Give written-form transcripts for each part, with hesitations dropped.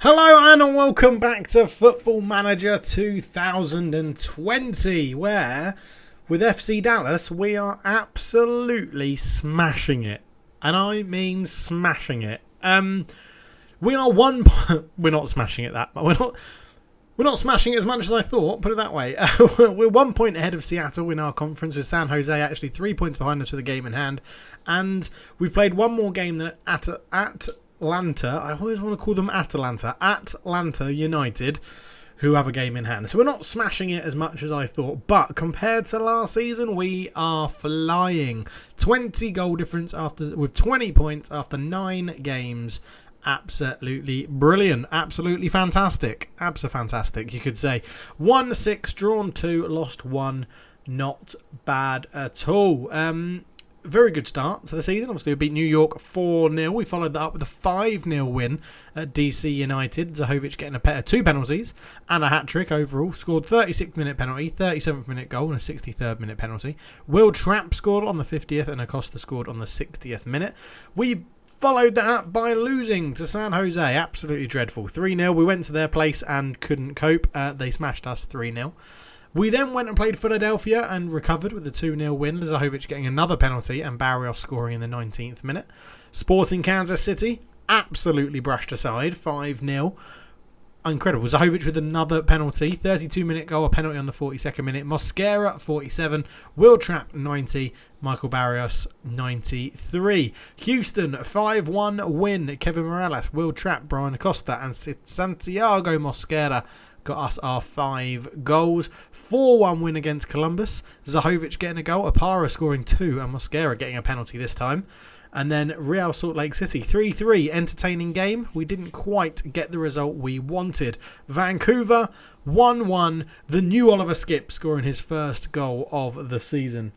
Hello and welcome back to Football Manager 2020, where with FC Dallas we are absolutely smashing it, and I mean smashing it. We are we're not smashing it that, but we're not smashing it as much as I thought. Put it that way. We're 1 point ahead of Seattle in our conference, with San Jose actually 3 points behind us with a game in hand, and we've played one more game than Atlanta, I always want to call them Atlanta United, who have a game in hand. So we're not smashing it as much as I thought, but compared to last season, we are flying. 20 goal difference with 20 points after 9 games. Absolutely brilliant. Absolutely fantastic. Abso-fantastic, you could say. 1-6, drawn 2, lost 1. Not bad at all. Very good start to the season. Obviously, we beat New York 4-0. We followed that up with a 5-0 win at DC United. Zahovic getting two penalties and a hat-trick overall. Scored 36th-minute penalty, 37th-minute goal, and a 63rd-minute penalty. Will Trapp scored on the 50th, and Acosta scored on the 60th minute. We followed that up by losing to San Jose. Absolutely dreadful. 3-0. We went to their place and couldn't cope. They smashed us 3-0. We then went and played Philadelphia and recovered with a 2-0 win. Zahovic getting another penalty and Barrios scoring in the 19th minute. Sporting Kansas City absolutely brushed aside, 5-0. Incredible. Zahovic with another penalty. 32-minute goal, a penalty on the 42nd minute. Mosquera, 47. Will Trapp, 90. Michael Barrios, 93. Houston, 5-1 win. Kevin Morales, Will Trapp, Brian Acosta, and Santiago Mosquera got us our 5 goals. 4-1 win against Columbus. Zahovic getting a goal, Apara scoring 2, and Mosquera getting a penalty this time. And then Real Salt Lake City, 3-3, entertaining game. We didn't quite get the result we wanted. Vancouver, 1-1. The new Oliver Skipp scoring his first goal of the season,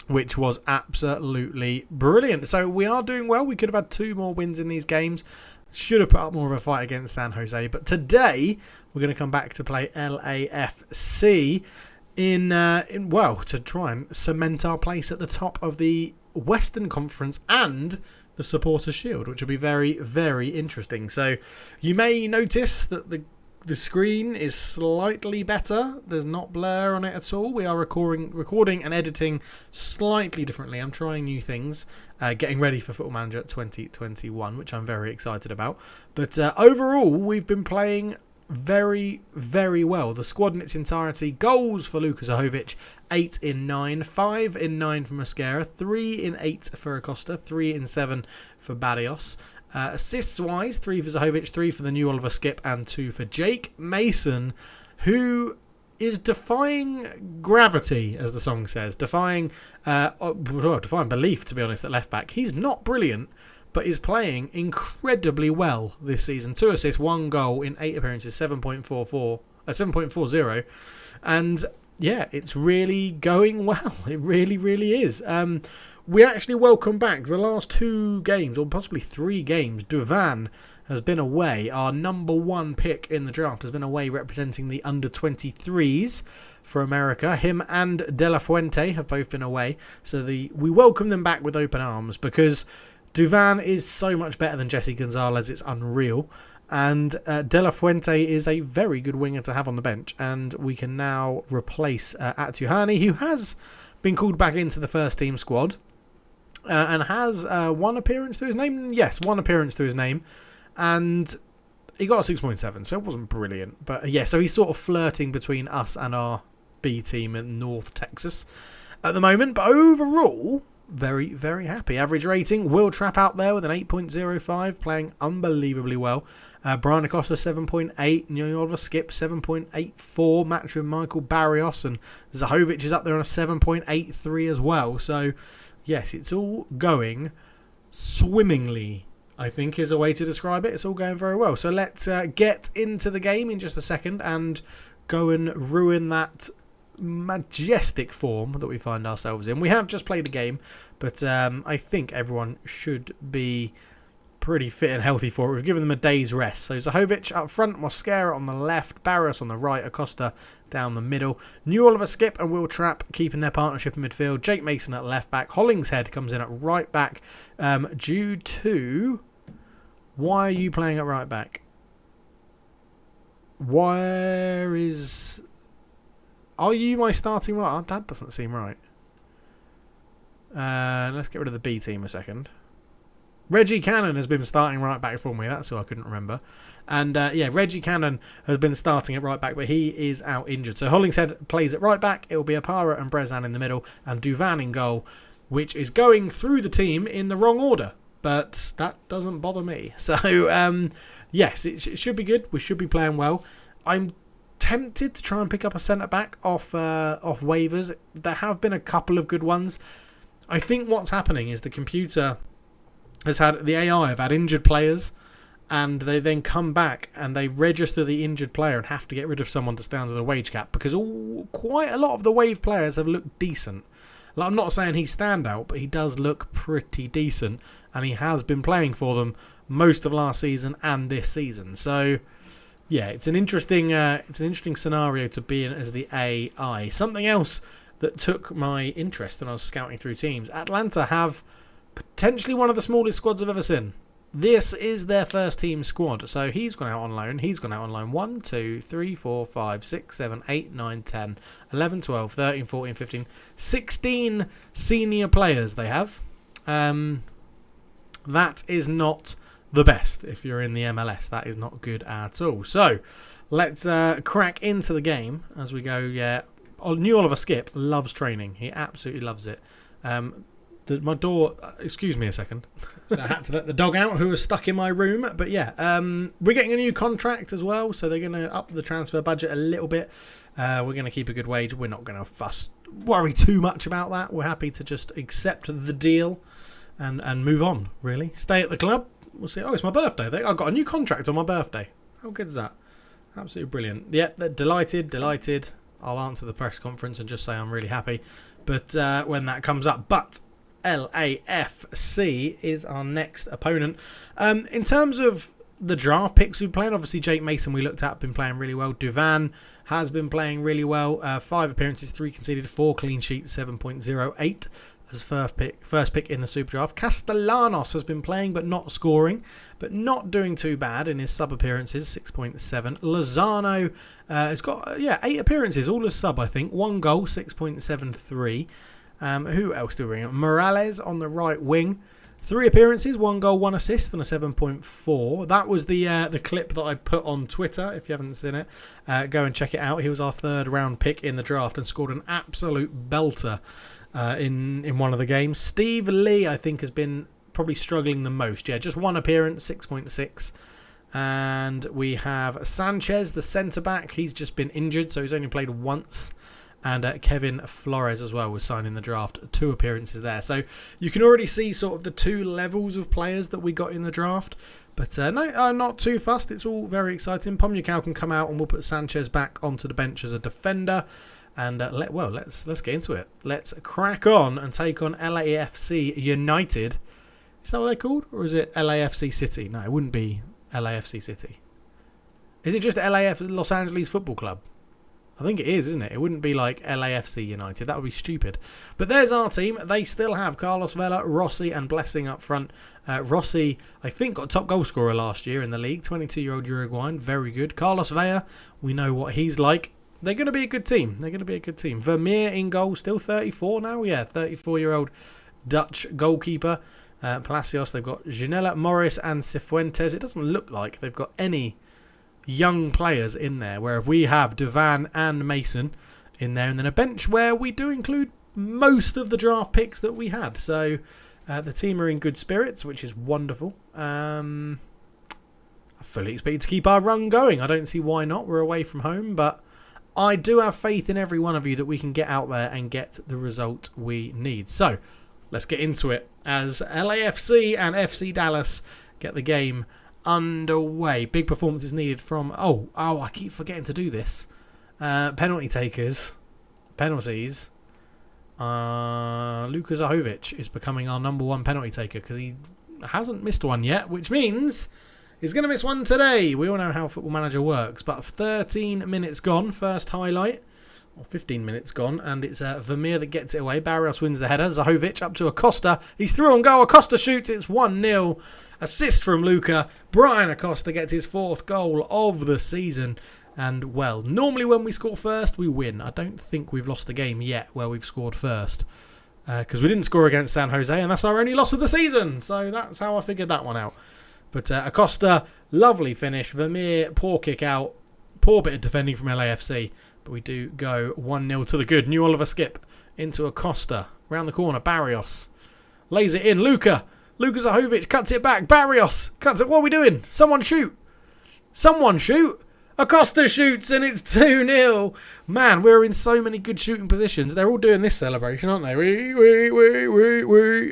which was absolutely brilliant. So we are doing well. We could have had 2 more wins in these games. Should have put up more of a fight against San Jose. But today, we're going to come back to play LAFC to try and cement our place at the top of the Western Conference and the Supporters Shield, which will be very, very interesting. So you may notice that the screen is slightly better. There's not blur on it at all. We are recording and editing slightly differently. I'm trying new things, getting ready for Football Manager 2021, which I'm very excited about. But overall, we've been playing very, very well. The squad in its entirety. Goals for Luka Zahovic, 8 in 9, 5 in 9 for Mosquera, 3 in 8 for Acosta, 3 in 7 for Barrios. Assists-wise, 3 for Zahovic, 3 for the new Oliver Skipp, and 2 for Jake Mason, who is defying gravity, as the song says. Defying belief, to be honest, at left-back. He's not brilliant, but is playing incredibly well this season. 2 assists, 1 goal in 8 appearances, 7.40. And yeah, it's really going well. It really, really is. We actually welcome back the last 2 games, or possibly 3 games. Duvan has been away. Our number 1 pick in the draft has been away representing the under-23s for America. Him and De La Fuente have both been away. So we welcome them back with open arms, because Duvan is so much better than Jesse Gonzalez. It's unreal. And De La Fuente is a very good winger to have on the bench. And we can now replace Atuhani, who has been called back into the first team squad. And has 1 appearance to his name. Yes, 1 appearance to his name. And he got a 6.7, so it wasn't brilliant. But yeah, so he's sort of flirting between us and our B team in North Texas at the moment. But overall, very, very happy. Average rating, Will Trapp out there with an 8.05, playing unbelievably well. Brian Acosta, 7.8. New Oliver Skipp, 7.84. Match with Michael Barrios. And Zahovic is up there on a 7.83 as well. So yes, it's all going swimmingly, I think is a way to describe it. It's all going very well. So let's get into the game in just a second and go and ruin that majestic form that we find ourselves in. We have just played a game, but I think everyone should be pretty fit and healthy for it. We've given them a day's rest. So Zahovic up front, Mosquera on the left, Barrios on the right, Acosta down the middle. New Oliver Skipp and Will Trapp keeping their partnership in midfield. Jake Mason at left back. Hollingshead comes in at right back. Due to... Why are you playing at right back? Where is... Are you my starting right? Oh, that doesn't seem right. Let's get rid of the B team a second. Reggie Cannon has been starting right back for me. That's who I couldn't remember. And Reggie Cannon has been starting at right back, but he is out injured. So Hollingshead plays at right back. It will be Apara and Brezan in the middle and Duvan in goal, which is going through the team in the wrong order. But that doesn't bother me. So, yes, it should be good. We should be playing well. I'm tempted to try and pick up a centre-back off waivers. There have been a couple of good ones. I think what's happening is the computer has had... The AI have had injured players, and they then come back and they register the injured player and have to get rid of someone to stay under the wage cap because quite a lot of the wave players have looked decent. Like, I'm not saying he's standout, but he does look pretty decent, and he has been playing for them most of last season and this season. So, yeah, it's an interesting scenario to be in as the AI. Something else that took my interest when I was scouting through teams: Atlanta have potentially one of the smallest squads I've ever seen. This is their first team squad. So he's gone out on loan. He's gone out on loan 1, 2, 3, 4, 5, 6, 7, 8, 9, 10, 11, 12, 13, 14, 15, 16 senior players they have. That is not the best if you're in the MLS. That is not good at all. So let's crack into the game as we go. Yeah, New Oliver Skip loves training. He absolutely loves it. My door... excuse me a second. I had to let the dog out who was stuck in my room. But yeah, we're getting a new contract as well. So they're going to up the transfer budget a little bit. We're going to keep a good wage. We're not going to worry too much about that. We're happy to just accept the deal and move on, really. Stay at the club. We'll see. Oh, it's my birthday. I've got a new contract on my birthday. How good is that? Absolutely brilliant. Yep, they're delighted. I'll answer the press conference and just say I'm really happy. But when that comes up. But LAFC is our next opponent. In terms of the draft picks we've played, obviously Jake Mason we looked at, been playing really well. Duvan has been playing really well. 5 appearances, 3 conceded, 4 clean sheets, 7.08 as first pick in the Super Draft. Castellanos has been playing but not scoring, but not doing too bad in his sub appearances, 6.7. Lozano has got 8 appearances, all as sub I think. 1 goal, 6.73. Who else do we bring? Morales on the right wing. 3 appearances, 1 goal, 1 assist, and a 7.4. That was the clip that I put on Twitter. If you haven't seen it, go and check it out. He was our 3rd round pick in the draft and scored an absolute belter in one of the games. Steve Lee, I think, has been probably struggling the most. Yeah, just 1 appearance, 6.6. And we have Sanchez, the centre-back. He's just been injured, so he's only played once. And Kevin Flores as well was signed in the draft. 2 appearances there. So you can already see sort of the 2 levels of players that we got in the draft. But no, I'm not too fussed. It's all very exciting. Pomukau can come out and we'll put Sanchez back onto the bench as a defender. And let's get into it. Let's crack on and take on LAFC United. Is that what they're called? Or is it LAFC City? No, it wouldn't be LAFC City. Is it just Los Angeles Football Club? I think it is, isn't it? It wouldn't be like LAFC United. That would be stupid. But there's our team. They still have Carlos Vela, Rossi and Blessing up front. Rossi, I think, got top goal scorer last year in the league. 22-year-old Uruguayan. Very good. Carlos Vela, we know what he's like. They're going to be a good team. Vermeer in goal, still 34 now. Yeah, 34-year-old Dutch goalkeeper. Palacios, they've got Janela, Morris and Cifuentes. It doesn't look like they've got any young players in there, where if we have Duvan and Mason in there, and then a bench where we do include most of the draft picks that we had. So the team are in good spirits, which is wonderful. I fully expect to keep our run going. I don't see why not. We're away from home, but I do have faith in every one of you that we can get out there and get the result we need. So let's get into it as LAFC and FC Dallas get the game underway. Big performances needed from I keep forgetting to do this. Penalties. Luka Zahovic is becoming our number 1 penalty taker because he hasn't missed one yet, which means he's going to miss one today. We all know how Football Manager works, but 13 minutes gone, first highlight, or 15 minutes gone, and it's Vermeer that gets it away. Barrios wins the header. Zahovic up to Acosta. He's through on goal. Acosta shoots. It's 1-0. Assist from Luka. Brian Acosta gets his 4th goal of the season. And, well, normally when we score first, we win. I don't think we've lost a game yet where we've scored first. Because we didn't score against San Jose, and that's our only loss of the season. So that's how I figured that one out. But Acosta, lovely finish. Vermeer, poor kick out. Poor bit of defending from LAFC. But we do go 1-0 to the good. New Oliver skip into Acosta. Round the corner, Barrios. Lays it in, Luka Zahovic cuts it back. Barrios cuts it. What are we doing? Someone shoot. Acosta shoots and it's 2-0. Man, we're in so many good shooting positions. They're all doing this celebration, aren't they? Wee,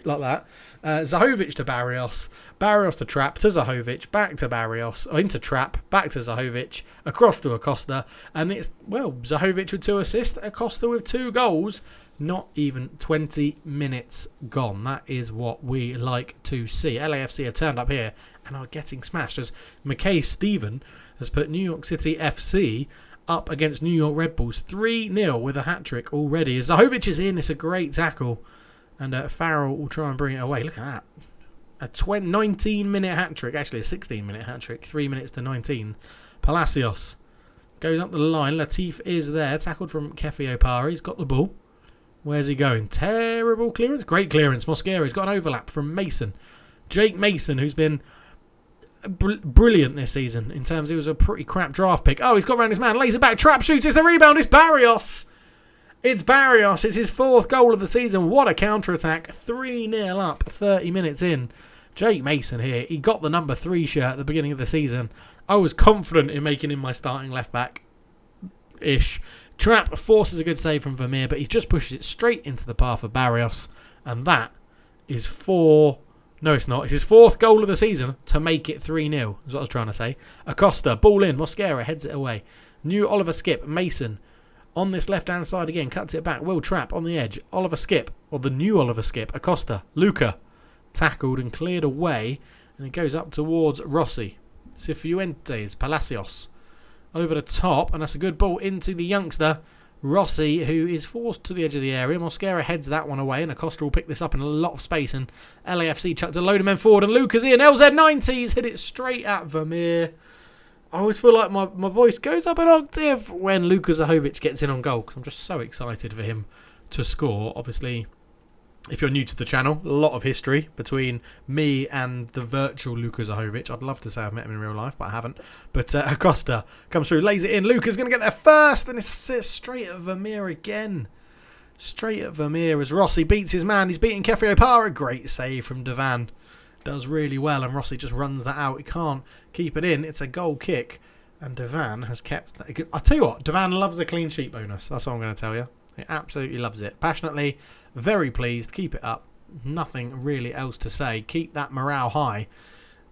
like that. Zahovic to Barrios. Barrios to Trapp, to Zahovic, back to Barrios, into Trapp, back to Zahovic, across to Acosta. And it's, well, Zahovic with 2 assists, Acosta with 2 goals. Not even 20 minutes gone. That is what we like to see. LAFC have turned up here and are getting smashed as McKay Stephen has put New York City FC up against New York Red Bulls 3-0 with a hat-trick already. As Zahovic is in, it's a great tackle. And Farrell will try and bring it away. Look at that. A 19-minute hat-trick. Actually, a 16-minute hat-trick. 3 minutes to 19. Palacios goes up the line. Latif is there. Tackled from Kefi Opara. He's got the ball. Where's he going? Terrible clearance. Great clearance. Mosquera's got an overlap from Mason. Jake Mason, who's been brilliant this season in terms he was a pretty crap draft pick. Oh, he's got around his man. Lays it back. Trapp shoots. It's the rebound. It's Barrios. It's his 4th goal of the season. What a counter-attack. 3-0 up. 30 minutes in. Jake Mason here. He got the number 3 shirt at the beginning of the season. I was confident in making him my starting left-back-ish. Trapp forces a good save from Vermeer, but he just pushes it straight into the path of Barrios. And that is 4... No, it's not. It's his 4th goal of the season to make it 3-0, is what I was trying to say. Acosta, ball in. Mosquera heads it away. New Oliver Skip. Mason on this left-hand side again. Cuts it back. Will Trapp on the edge. Oliver Skip, or the new Oliver Skip. Acosta. Luka. Tackled and cleared away. And it goes up towards Rossi. Cifuentes. Palacios. Over the top, and that's a good ball into the youngster, Rossi, who is forced to the edge of the area. Mosquera heads that one away, and Acosta will pick this up in a lot of space, and LAFC chucked a load of men forward, and Luca's in. LZ90's hit it straight at Vermeer. I always feel like my voice goes up an octave when Luka Zahovic gets in on goal, because I'm just so excited for him to score. Obviously, if you're new to the channel, a lot of history between me and the virtual Luka Zahovic. I'd love to say I've met him in real life, but I haven't. But Acosta comes through, lays it in. Luka's going to get there first, and it's straight at Vermeer again. Straight at Vermeer as Rossi beats his man. He's beating Kefi Opara. Great save from Devan. Does really well, and Rossi just runs that out. He can't keep it in. It's a goal kick, and Devan has kept that. I'll tell you what, Devan loves a clean sheet bonus. That's what I'm going to tell you. He absolutely loves it. Passionately, very pleased. Keep it up. Nothing really else to say. Keep that morale high,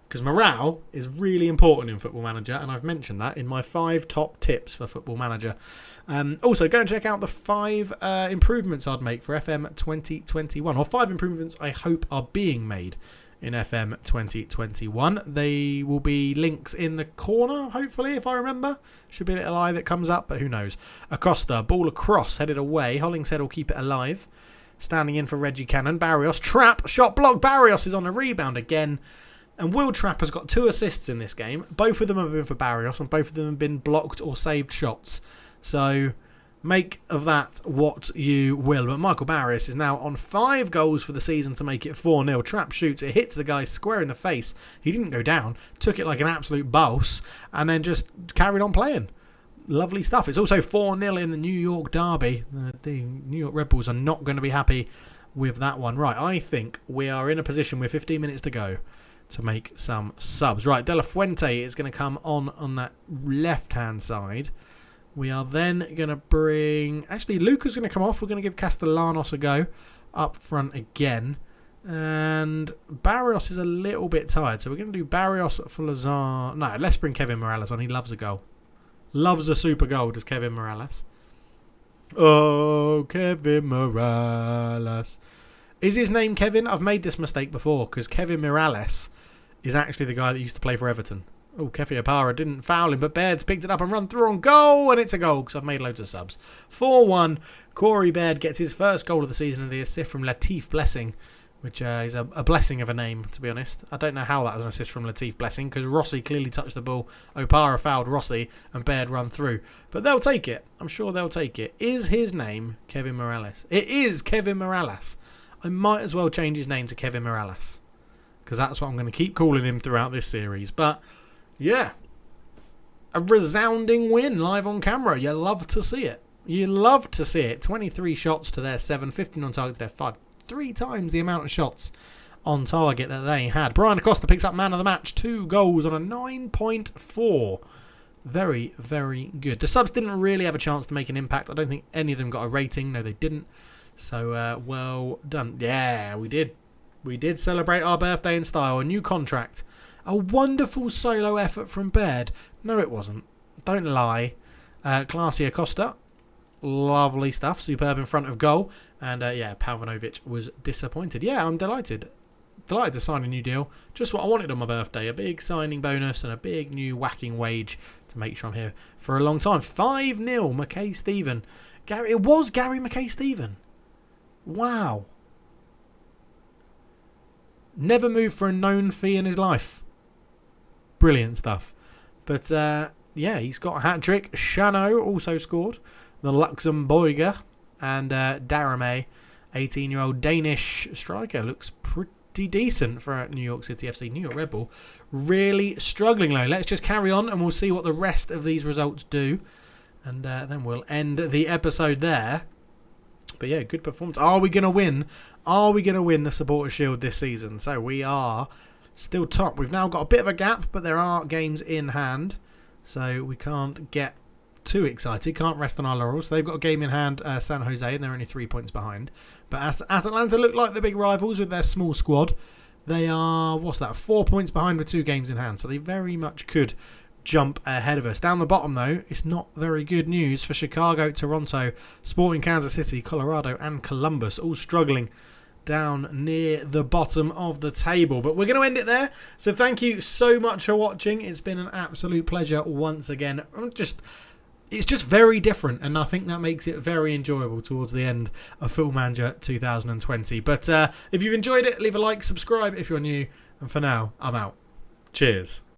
because morale is really important in Football Manager, and I've mentioned that in my 5 top tips for Football Manager. Also, go and check out the 5 improvements I'd make for FM 2021, or 5 improvements I hope are being made in FM 2021. They will be links in the corner, hopefully, if I remember. Should be a little eye that comes up, but who knows. Acosta, ball across, headed away. Hollingshead will keep it alive. Standing in for Reggie Cannon. Barrios, Trapp, shot blocked. Barrios is on a rebound again. And Will Trapp has got 2 assists in this game. Both of them have been for Barrios, and both of them have been blocked or saved shots. So make of that what you will. But Michael Barrios is now on 5 goals for the season to make it 4-0. Trapp shoots. It hits the guy square in the face. He didn't go down. Took it like an absolute boss. And then just carried on playing. Lovely stuff. It's also 4-0 in the New York derby. The New York Red Bulls are not going to be happy with that one. Right, I think we are in a position with 15 minutes to go to make some subs. Right, De La Fuente is going to come on that left-hand side. We are then going to bring... Actually, Luca's going to come off. We're going to give Castellanos a go up front again. And Barrios is a little bit tired. So we're going to do Barrios for Lazar. No, let's bring Kevin Morales on. He loves a goal. Loves a super goal, does Kevin Morales. Oh, Kevin Morales. Is his name Kevin? I've made this mistake before because Kevin Morales is actually the guy that used to play for Everton. Oh, Kefi Opara didn't foul him, but Baird's picked it up and run through on goal, and it's a goal because I've made loads of subs. 4-1. Corey Baird gets his first goal of the season and the assist from Latif Blessing which is a blessing of a name, to be honest. I don't know how that was an assist from Latif Blessing, because Rossi clearly touched the ball. Opara fouled Rossi, and Baird run through. But they'll take it. I'm sure they'll take it. Is his name Kevin Morales? It is Kevin Morales. I might as well change his name to Kevin Morales, because that's what I'm going to keep calling him throughout this series. But, yeah, a resounding win live on camera. You love to see it. You love to see it. 23 shots to their 7, 15 on target to their 5. 3 times the amount of shots on target that they had. Brian Acosta picks up man of the match. 2 goals on a 9.4. Very, very good. The subs didn't really have a chance to make an impact. I don't think any of them got a rating. No, they didn't. So, well done. Yeah, we did. We did celebrate our birthday in style. A new contract. A wonderful solo effort from Baird. No, it wasn't. Don't lie. Classy Acosta. Lovely stuff. Superb in front of goal. And, yeah, Palvanovic was disappointed. Yeah, I'm delighted. Delighted to sign a new deal. Just what I wanted on my birthday. A big signing bonus and a big new whacking wage to make sure I'm here for a long time. 5-0, McKay-Steven. It was Gary McKay-Steven. Wow. Never moved for a known fee in his life. Brilliant stuff. But, yeah, he's got a hat-trick. Chano also scored. The Luxembourger. And Darame, 18-year-old Danish striker, looks pretty decent for New York City FC. New York Red Bull really struggling though. Let's just carry on and we'll see what the rest of these results do. And then we'll end the episode there. But yeah, good performance. Are we going to win? Are we going to win the Supporters' Shield this season? So we are still top. We've now got a bit of a gap, but there are games in hand. So we can't get too excited, can't rest on our laurels. They've got a game in hand, San Jose, and they're only 3 points behind. But Atalanta look like the big rivals with their small squad. They are, 4 points behind with 2 games in hand, so they very much could jump ahead of us. Down the bottom, though, it's not very good news for Chicago, Toronto, Sporting Kansas City, Colorado, and Columbus, all struggling down near the bottom of the table. But we're going to end it there. So thank you so much for watching. It's been an absolute pleasure once again. It's just very different, and I think that makes it very enjoyable towards the end of Football Manager 2020. But if you've enjoyed it, leave a like, subscribe if you're new, and for now, I'm out. Cheers.